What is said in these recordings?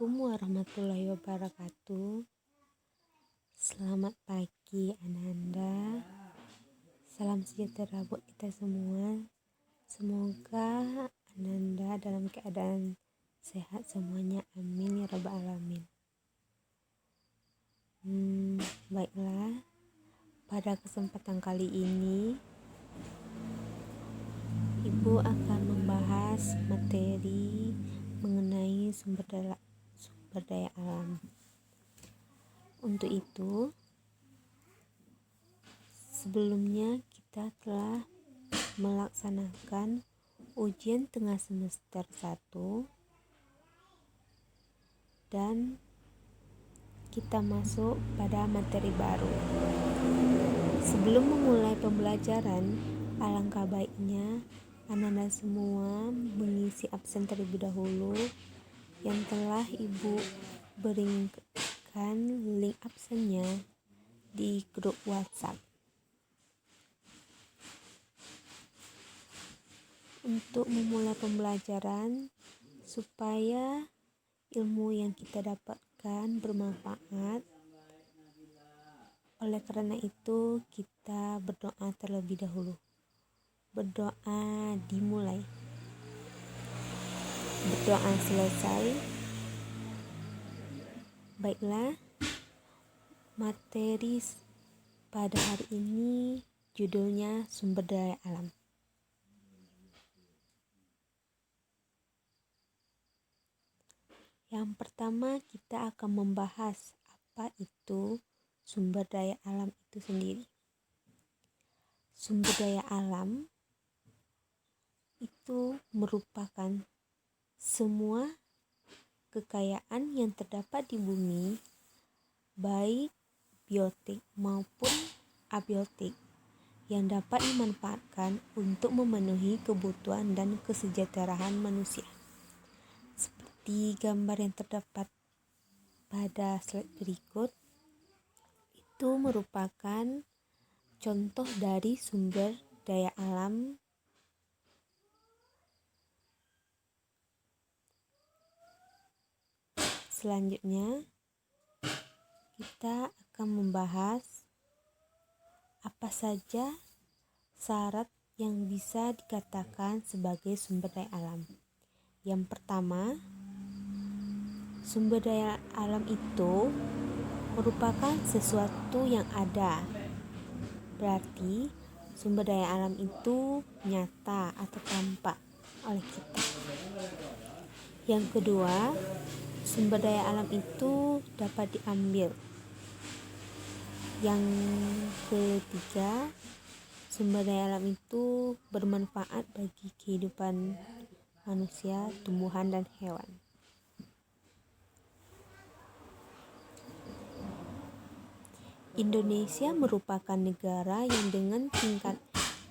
Assalamualaikum warahmatullahi wabarakatuh. Selamat pagi Ananda. Salam sejahtera buat kita semua. Semoga Ananda dalam keadaan sehat semuanya. Amin ya rabbal alamin. Baiklah, pada kesempatan kali ini Ibu akan membahas materi mengenai sumber daya alam. Untuk itu, sebelumnya kita telah melaksanakan ujian tengah semester 1 dan kita masuk pada materi baru. Sebelum memulai pembelajaran, alangkah baiknya Ananda semua mengisi absen terlebih dahulu yang telah Ibu berikan link absennya di grup WhatsApp. Untuk memulai pembelajaran supaya ilmu yang kita dapatkan bermanfaat, oleh karena itu kita berdoa terlebih dahulu. Berdoa dimulai. Berdoa selesai. Baiklah, materi pada hari ini judulnya sumber daya alam. Yang pertama kita akan membahas apa itu sumber daya alam itu sendiri. Sumber daya alam itu merupakan semua kekayaan yang terdapat di bumi, baik biotik maupun abiotik, yang dapat dimanfaatkan untuk memenuhi kebutuhan dan kesejahteraan manusia. Seperti gambar yang terdapat pada slide berikut, itu merupakan contoh dari sumber daya alam. Selanjutnya, kita akan membahas apa saja syarat yang bisa dikatakan sebagai sumber daya alam. Yang pertama, sumber daya alam itu merupakan sesuatu yang ada. Berarti sumber daya alam itu nyata atau tampak oleh kita. Yang kedua, sumber daya alam itu dapat diambil. Yang ketiga, sumber daya alam itu bermanfaat bagi kehidupan manusia, tumbuhan, dan hewan. Indonesia merupakan negara yang dengan tingkat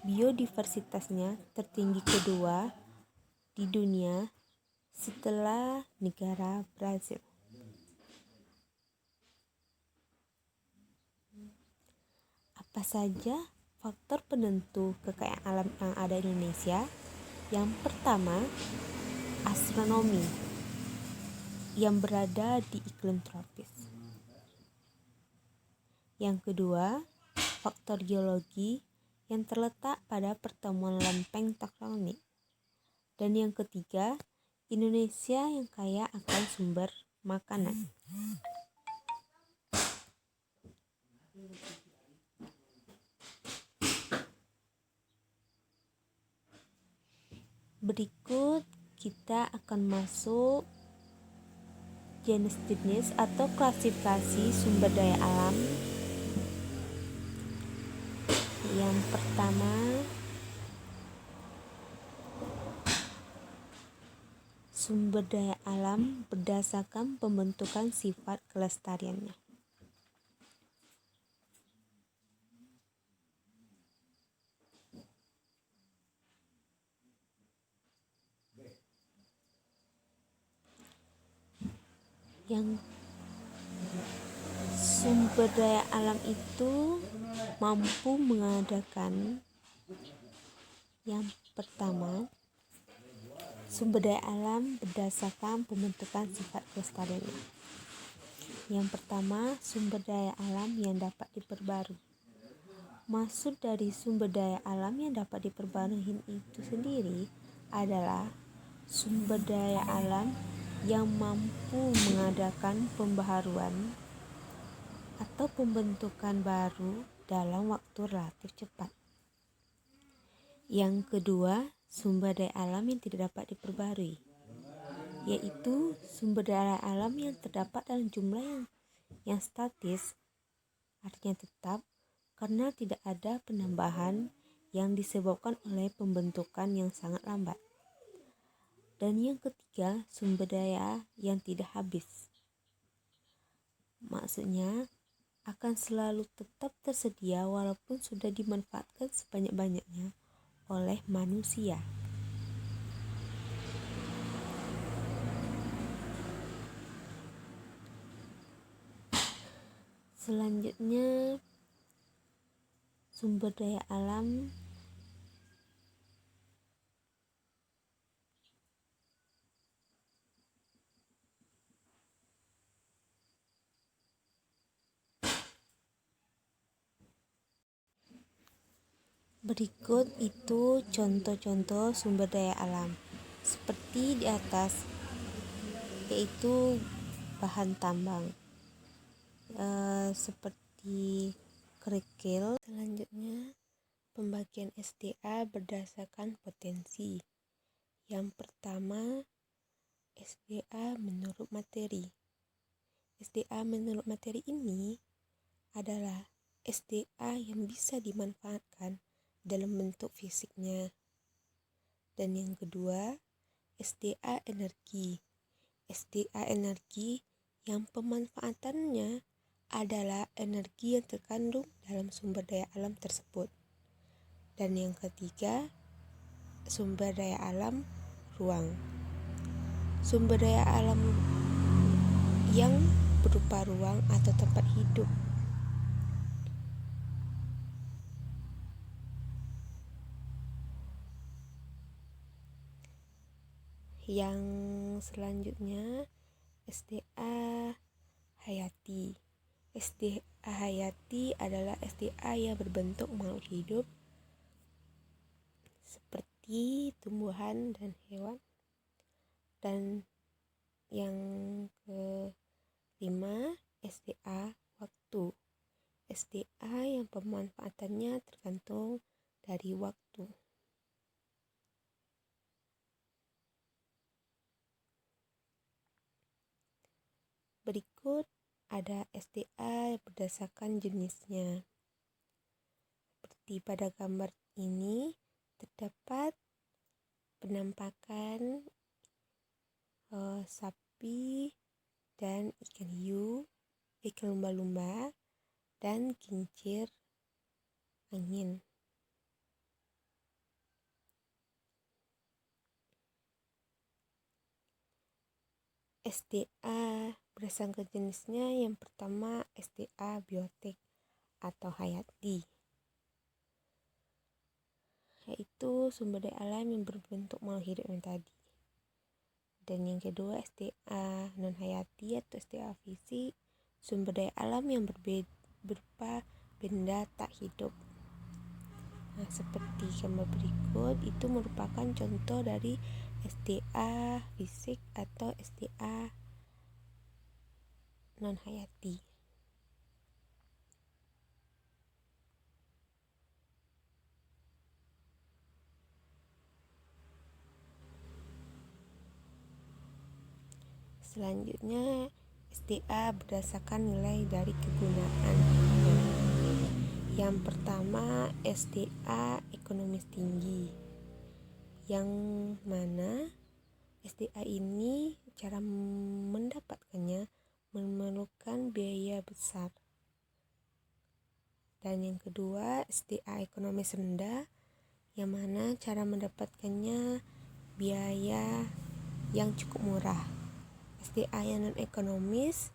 biodiversitasnya tertinggi kedua di dunia setelah negara Brazil. Apa saja faktor penentu kekayaan alam yang ada di Indonesia? Yang pertama, astronomi yang berada di iklim tropis. Yang kedua, faktor geologi yang terletak pada pertemuan lempeng tektonik. Dan yang ketiga, Indonesia yang kaya akan sumber makanan. Berikut kita akan masuk jenis-jenis atau klasifikasi sumber daya alam. Yang pertama, sumber daya alam berdasarkan pembentukan sifat kelestariannya. Yang sumber daya alam itu mampu mengadakan, yang pertama, Sumber daya alam berdasarkan pembentukan sifat kelestariannya. Yang pertama, sumber daya alam yang dapat diperbarui. Maksud dari sumber daya alam yang dapat diperbarui itu sendiri adalah sumber daya alam yang mampu mengadakan pembaharuan atau pembentukan baru dalam waktu relatif cepat. Yang kedua, sumber daya alam yang tidak dapat diperbarui, yaitu sumber daya alam yang terdapat dalam jumlah yang statis, artinya tetap, karena tidak ada penambahan yang disebabkan oleh pembentukan yang sangat lambat. Dan yang ketiga, sumber daya yang tidak habis. Maksudnya, akan selalu tetap tersedia walaupun sudah dimanfaatkan sebanyak-banyaknya oleh manusia. Selanjutnya, sumber daya alam berikut itu contoh-contoh sumber daya alam seperti di atas, yaitu bahan tambang seperti kerikil. Selanjutnya, pembagian SDA berdasarkan potensi. Yang pertama, SDA menurut materi. SDA menurut materi ini adalah SDA yang bisa dimanfaatkan dalam bentuk fisiknya. Dan yang kedua, SDA energi. SDA energi yang pemanfaatannya adalah energi yang terkandung dalam sumber daya alam tersebut. Dan yang ketiga, sumber daya alam ruang. Sumber daya alam yang berupa ruang atau tempat hidup. Yang selanjutnya, SDA hayati. SDA hayati adalah SDA yang berbentuk makhluk hidup seperti tumbuhan dan hewan. Dan yang kelima, SDA waktu. SDA yang pemanfaatannya tergantung dari waktu. Berikut ada SDA berdasarkan jenisnya. Seperti pada gambar ini terdapat penampakan sapi dan ikan hiu, ikan lumba-lumba, dan kincir angin. SDA berdasarkan jenisnya, yang pertama SDA biotik atau hayati, yaitu sumber daya alam yang berbentuk makhluk hidup yang tadi. Dan yang kedua SDA non hayati atau SDA fisik, sumber daya alam yang berupa benda tak hidup. Nah, seperti gambar berikut itu merupakan contoh dari SDA fisik atau SDA non hayati. Selanjutnya, SDA berdasarkan nilai dari kegunaan. Yang pertama, SDA ekonomis tinggi, yang mana SDA ini cara mendapatkannya memerlukan biaya besar. Dan yang kedua, SDA ekonomis rendah, yang mana cara mendapatkannya biaya yang cukup murah. SDA yang non ekonomis,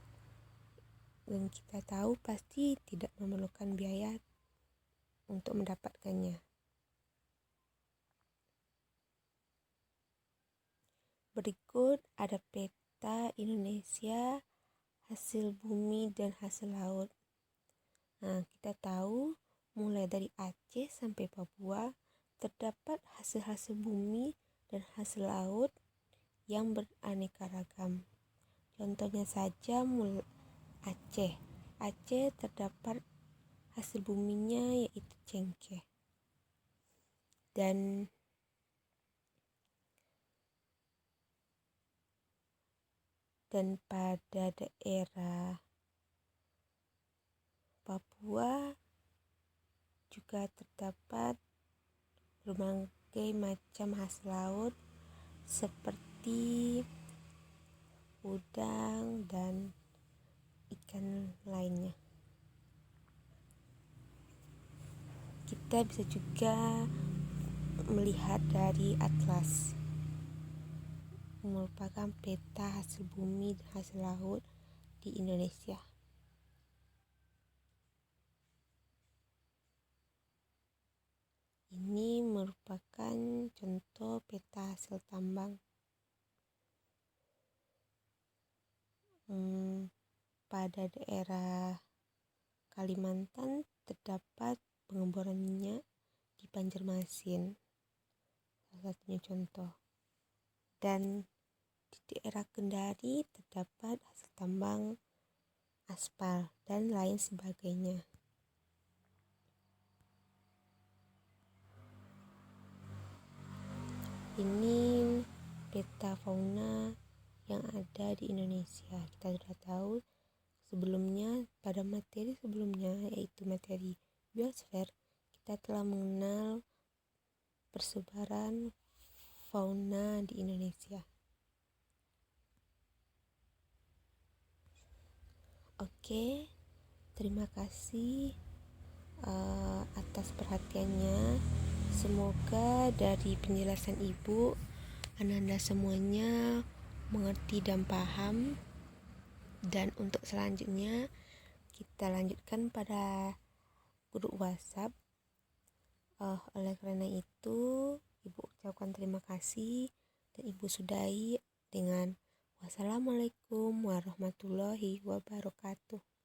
dan kita tahu pasti tidak memerlukan biaya untuk mendapatkannya. Berikut ada peta Indonesia, hasil bumi dan hasil laut. Nah, kita tahu mulai dari Aceh sampai Papua terdapat hasil-hasil bumi dan hasil laut yang beraneka ragam. Contohnya saja Aceh. Aceh terdapat hasil buminya yaitu cengkeh. Dan pada daerah Papua juga terdapat berbagai macam hasil laut seperti udang dan ikan lainnya. Kita bisa juga melihat dari atlas, merupakan peta hasil bumi dan hasil laut di Indonesia. Ini merupakan contoh peta hasil tambang. Pada daerah Kalimantan terdapat pengeboran minyak di Banjarmasin, salah satunya contoh. Dan di daerah Kendari terdapat hasil tambang aspal dan lain sebagainya. Ini peta fauna yang ada di Indonesia. Kita sudah tahu sebelumnya, pada materi sebelumnya, yaitu materi biosfer, kita telah mengenal persebaran fauna di Indonesia. Oke, terima kasih atas perhatiannya. Semoga dari penjelasan Ibu, Anda semuanya mengerti dan paham. Dan untuk selanjutnya kita lanjutkan pada grup WhatsApp. Oleh karena itu, Ibu ucapkan terima kasih dan Ibu sudahi dengan wassalamualaikum warahmatullahi wabarakatuh.